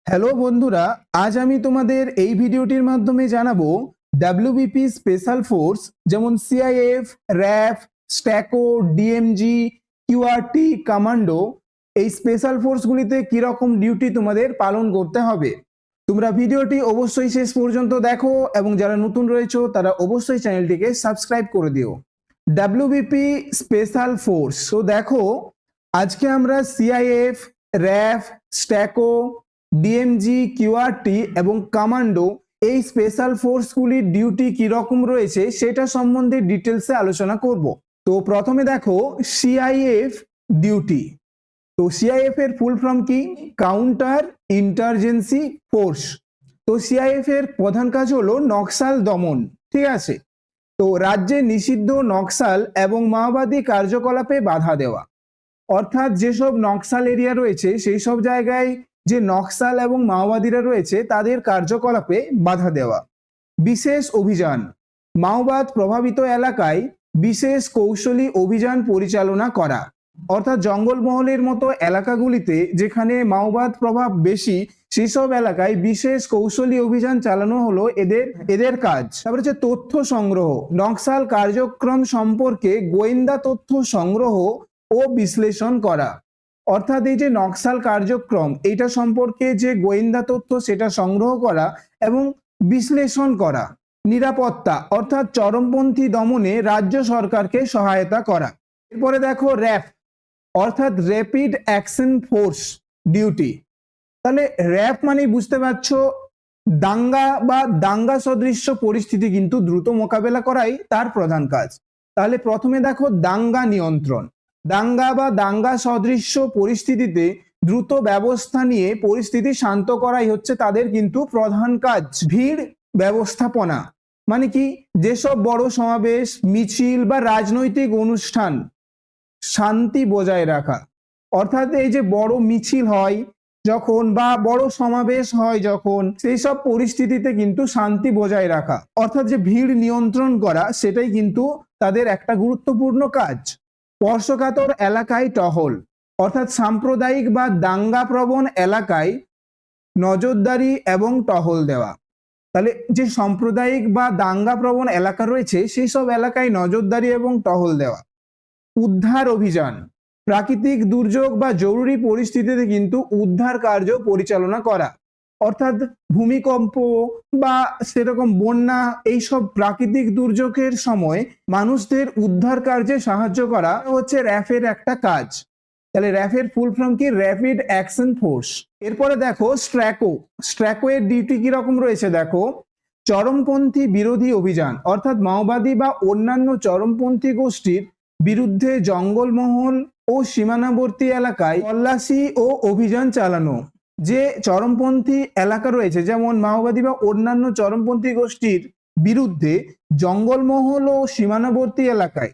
Hello বন্ধুরা, আজ আমি তোমাদের এই ভিডিওটির মাধ্যমে জানাবো ডাব্লিউবিপি স্পেশাল ফোর্স যেমন CIF, RAF, STACO, DMG, QRT, commando এই স্পেশাল ফোর্সগুলিতে কিরকম ডিউটি তোমাদের পালন করতে হবে। তোমরা ভিডিওটি অবশ্যই শেষ পর্যন্ত দেখো এবং যারা নতুন রয়েছে তারা অবশ্যই চ্যানেলটিকে সাবস্ক্রাইব করে দিও। ডাব্লিউবিপি স্পেশাল ফোর্স, তো দেখো আজকে আমরা CIF, RAF, STACO, DMG, QRT এবং কমান্ডো এই স্পেশাল ফোর্সগুলির ডিউটি কিরকম রয়েছে সেটা সম্বন্ধে ডিটেলসে আলোচনা করব। তো প্রথমে দেখো সিআইএফ ডিউটি। তো সিআইএফ এর ফুল ফর্ম কি? Counter intelligence force. তো সিআইএফ এর প্রধান কাজ হলো নকশাল দমন, ঠিক আছে। তো রাজ্যে নিষিদ্ধ নকশাল এবং মাওবাদী কার্যকলাপে বাধা দেওয়া, অর্থাৎ যেসব নকশাল এরিয়া রয়েছে সেই সব জায়গায় যে নকশাল এবং মাওবাদীরা রয়েছে তাদের কার্যকলাপে বাধা দেওয়া। বিশেষ অভিযান, মাওবাদ প্রভাবিত এলাকায় বিশেষ কৌশলী অভিযান পরিচালনা করা, অর্থাৎ জঙ্গলমহলের মতো এলাকাগুলিতে যেখানে মাওবাদ প্রভাব বেশি সেই সব এলাকায় বিশেষ কৌশলী অভিযান চালানো হলো এদের কাজ। তারপর হচ্ছে তথ্য সংগ্রহ, নকশাল কার্যক্রম সম্পর্কে গোয়েন্দা তথ্য সংগ্রহ ও বিশ্লেষণ করা, অর্থাৎ এই যে নকশাল কার্যক্রম এইটা সম্পর্কে যে গোয়েন্দা তথ্য সেটা সংগ্রহ করা এবং বিশ্লেষণ করা। নিরাপত্তা, অর্থাৎ চরমপন্থী দমনে রাজ্য সরকারকে সহায়তা করা। এরপরে দেখো র্যাফ, অর্থাৎ র্যাপিড অ্যাকশন ফোর্স ডিউটি। তাহলে র্যাপ মানে বুঝতে পারছো দাঙ্গা বা দাঙ্গা সদৃশ্য পরিস্থিতি কিন্তু দ্রুত মোকাবেলা করাই তার প্রধান কাজ। তাহলে প্রথমে দেখো দাঙ্গা নিয়ন্ত্রণ। দাঙ্গা বা দাঙ্গা সদৃশ্য পরিস্থিতিতে দ্রুত ব্যবস্থা নিয়ে পরিস্থিতি শান্ত করাই হচ্ছে তাদের কিন্তু প্রধান কাজ। ভিড় ব্যবস্থাপনা মানে কি? যেসব বড় সমাবেশ, মিছিল বা রাজনৈতিক অনুষ্ঠান শান্তি বজায় রাখা, অর্থাৎ এই যে বড় মিছিল হয় যখন বা বড় সমাবেশ হয় যখন সেই সব পরিস্থিতিতে কিন্তু শান্তি বজায় রাখা, অর্থাৎ যে ভিড় নিয়ন্ত্রণ করা সেটাই কিন্তু তাদের একটা গুরুত্বপূর্ণ কাজ। স্পর্শকাতর এলাকায় টহল, অর্থাৎ সাম্প্রদায়িক বা দাঙ্গা প্রবণ এলাকায় নজরদারি এবং টহল দেওয়া। তাহলে যে সাম্প্রদায়িক বা দাঙ্গা প্রবণ এলাকা রয়েছে সেই সব এলাকায় নজরদারি এবং টহল দেওয়া। উদ্ধার অভিযান, প্রাকৃতিক দুর্যোগ বা জরুরি পরিস্থিতিতে কিন্তু উদ্ধার কার্য পরিচালনা করা, অর্থাৎ ভূমিকম্প বা সেরকম বন্যা এইসব প্রাকৃতিক দুর্যোগের সময় মানুষদের উদ্ধার কার্যে সাহায্য করা হচ্ছে র্যাফের একটা কাজ। তাহলে র্যাফের ফুল ফর্ম কি? Rapid action force. এরপরে দেখো স্ট্র্যাকো। স্ট্র্যাকো এর ডিউটি কিরকম রয়েছে দেখো, চরমপন্থী বিরোধী অভিযান, অর্থাৎ মাওবাদী বা অন্যান্য চরমপন্থী গোষ্ঠীর বিরুদ্ধে জঙ্গলমহল ও সীমানাবর্তী এলাকায় তল্লাশি ও অভিযান চালানো। যে চরমপন্থী এলাকা রয়েছে যেমন মাওবাদী বা অন্যান্য চরমপন্থী গোষ্ঠীর বিরুদ্ধে জঙ্গলমহল ও সীমানাবর্তী এলাকায়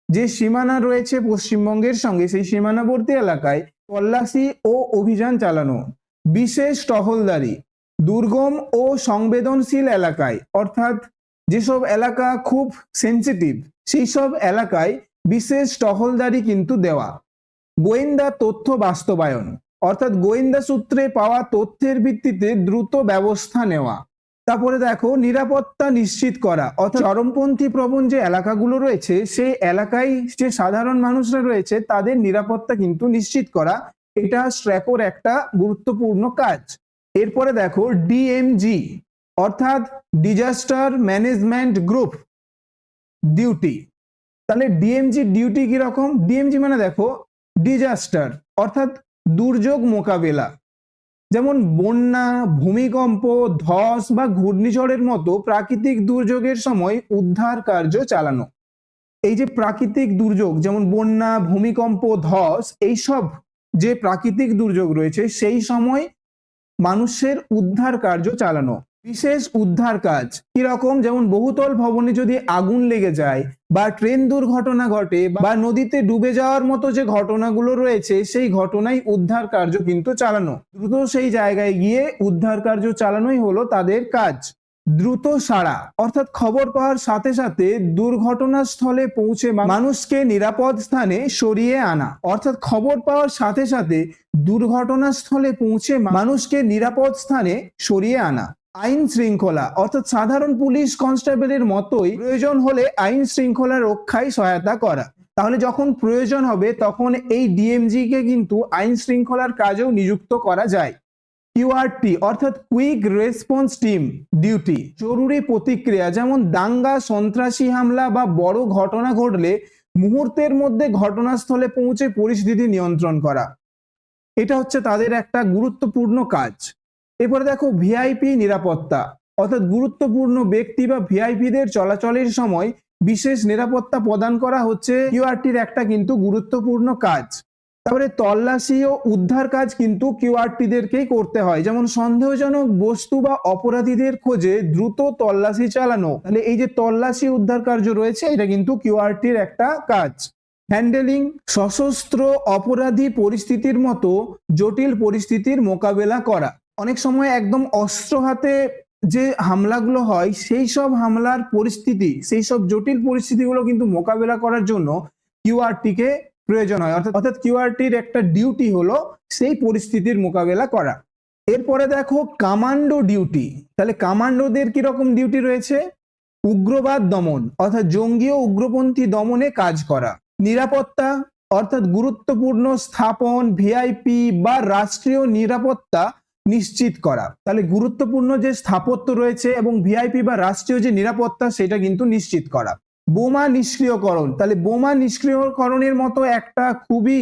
যে সীমানা রয়েছে পশ্চিমবঙ্গের সঙ্গে সেই সীমানাবর্তী এলাকায় তল্লাশি ও অভিযান চালানো। বিশেষ টহলদারি, দুর্গম ও সংবেদনশীল এলাকায়, অর্থাৎ যেসব এলাকা খুব সেন্সিটিভ সেই সব এলাকায় বিশেষ টহলদারি কিন্তু দেওয়া। গোয়েন্দা তথ্য বাস্তবায়ন, অর্থাৎ গোয়েন্দা সূত্রে পাওয়া তথ্যের ভিত্তিতে দ্রুত ব্যবস্থা নেওয়া। তারপরে দেখো নিরাপত্তা নিশ্চিত করা, অর্থাৎ চরমপন্থী প্রবণ যে এলাকাগুলো রয়েছে সেই এলাকায় যে সাধারণ মানুষরা রয়েছে তাদের নিরাপত্তা কিন্তু নিশ্চিত করা, এটা স্ট্র্যাকোর একটা গুরুত্বপূর্ণ কাজ। এরপরে দেখো ডিএমজি, অর্থাৎ ডিজাস্টার ম্যানেজমেন্ট গ্রুপ ডিউটি। তাহলে ডিএমজি ডিউটি কিরকম? ডিএমজি মানে দেখো ডিজাস্টার, অর্থাৎ দুর্যোগ মোকাবেলা, যেমন বন্যা, ভূমিকম্প, ধস বা ঘূর্ণিঝড়ের মতো প্রাকৃতিক দুর্যোগের সময় উদ্ধার কার্য চালানো। এই যে প্রাকৃতিক দুর্যোগ যেমন বন্যা, ভূমিকম্প, ধস এইসব যে প্রাকৃতিক দুর্যোগ রয়েছে সেই সময় মানুষের উদ্ধার কার্য চালানো। বিশেষ উদ্ধার কাজ কিরকম? যেমন বহুতল ভবনে যদি আগুন লেগে যায় বা ট্রেন দুর্ঘটনা ঘটে বা নদীতে ডুবে যাওয়ার মতো যে ঘটনাগুলো রয়েছে সেই ঘটনায় উদ্ধার কার্য কিন্তু চালানো। দ্রুত সেই জায়গায় গিয়ে উদ্ধার কার্য চালানোই হলো তাদের কাজ। দ্রুত সাড়া অর্থাৎ খবর পাওয়ার সাথে সাথে দুর্ঘটনাস্থলে পৌঁছে মানুষকে নিরাপদ স্থানে সরিয়ে আনা। অর্থাৎ খবর পাওয়ার সাথে সাথে দুর্ঘটনাস্থলে পৌঁছে মানুষকে নিরাপদ স্থানে সরিয়ে আনা। আইন শৃঙ্খলা অর্থাৎ সাধারণ পুলিশ কনস্টেবলের মতোই প্রয়োজন হলে আইন শৃঙ্খলা রক্ষায় সহায়তা করা। তাহলে যখন প্রয়োজন হবে তখন এই ডিএমজি কে কিন্তু আইন শৃঙ্খলার কাজেও নিযুক্ত করা যায়। কিউআরটি অর্থাৎ কুইক রেসপন্স টিম ডিউটি, জরুরি প্রতিক্রিয়া, যেমন দাঙ্গা, সন্ত্রাসী হামলা বা বড় ঘটনা ঘটলে মুহূর্তের মধ্যে ঘটনাস্থলে পৌঁছে পরিস্থিতি নিয়ন্ত্রণ করা। এটা হচ্ছে তাদের একটা গুরুত্বপূর্ণ কাজ। এরপরে দেখো ভিআইপি নিরাপত্তা অর্থাৎ গুরুত্বপূর্ণ ব্যক্তি বা ভিআইপিদের চলাচলের সময় বিশেষ নিরাপত্তা প্রদান করা হচ্ছে কিউআরটির একটা কিন্তু গুরুত্বপূর্ণ কাজ। তারপরে তল্লাশি ও উদ্ধার কাজ কিন্তু কিউআরটিদেরকেই করতে হয়, যেমন সন্দেহজনক বস্তু বা অপরাধীদের খোঁজে দ্রুত তল্লাশি চালানো। তাহলে এই যে তল্লাশি উদ্ধার কার্য রয়েছে এটা কিন্তু কিউআরটির একটা কাজ। হ্যান্ডেলিং সশস্ত্র অপরাধী পরিস্থিতির মতো জটিল পরিস্থিতির মোকাবেলা করা। অনেক সময় একদম অস্ত্র হাতে যে হামলাগুলো হয় সেই সব হামলার পরিস্থিতি, সেই সব জটিল পরিস্থিতিগুলো কিন্তু মোকাবেলা করার জন্য কিউআরটিকে প্রয়োজন হয়। অর্থাৎ কিউআরটির একটা ডিউটি হলো সেই পরিস্থিতির মোকাবেলা করা। এরপরে দেখো কমান্ডো ডিউটি। তাহলে কমান্ডোদের কিরকম ডিউটি রয়েছে? উগ্রবাদ দমন অর্থাৎ জঙ্গি ও উগ্রপন্থী দমনে কাজ করা। নিরাপত্তা অর্থাৎ গুরুত্বপূর্ণ স্থাপন, ভিআইপি বা রাষ্ট্রীয় নিরাপত্তা নিশ্চিত করা। তাহলে গুরুত্বপূর্ণ যে স্থাপত্য রয়েছে এবং ভিআইপি বা রাষ্ট্রীয় যে নিরাপত্তা সেটা কিন্তু নিশ্চিত করা। বোমা নিষ্ক্রিয়করণ, তাহলে বোমা নিষ্ক্রিয়করণের মতো একটা খুবই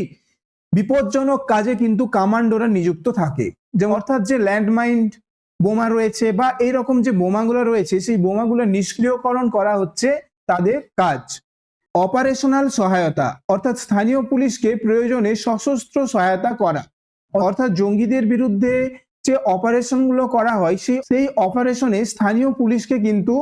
বিপজ্জনক কাজে কিন্তু কমান্ডোরা নিযুক্ত থাকে। যেমন অর্থাৎ যে ল্যান্ডমাইন বোমা রয়েছে বা এইরকম যে বোমাগুলো রয়েছে সেই বোমাগুলো নিষ্ক্রিয়করণ করা হচ্ছে তাদের কাজ। অপারেশনাল সহায়তা অর্থাৎ স্থানীয় পুলিশকে প্রয়োজনে সশস্ত্র সহায়তা করা। অর্থাৎ জঙ্গিদের বিরুদ্ধে যে অপারেশনগুলো করা হয় সেই অপারেশনে স্থানীয় পুলিশকে কিন্তু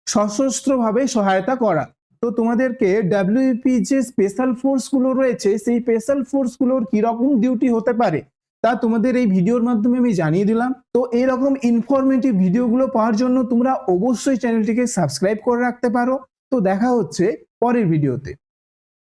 সশস্ত্রভাবে সহায়তা করা। তো তোমাদেরকে ডাব্লিউপি যে স্পেশাল ফোর্স গুলো রয়েছে সেই স্পেশাল ফোর্স গুলোর কিরকম ডিউটি হতে পারে তা তোমাদের এই ভিডিওর মাধ্যমে আমি জানিয়ে দিলাম। তো এইরকম ইনফরমেটিভ ভিডিওগুলো পাওয়ার জন্য তোমরা অবশ্যই চ্যানেলটিকে সাবস্ক্রাইব করে রাখতে পারো। তো দেখা হচ্ছে পরের ভিডিওতে।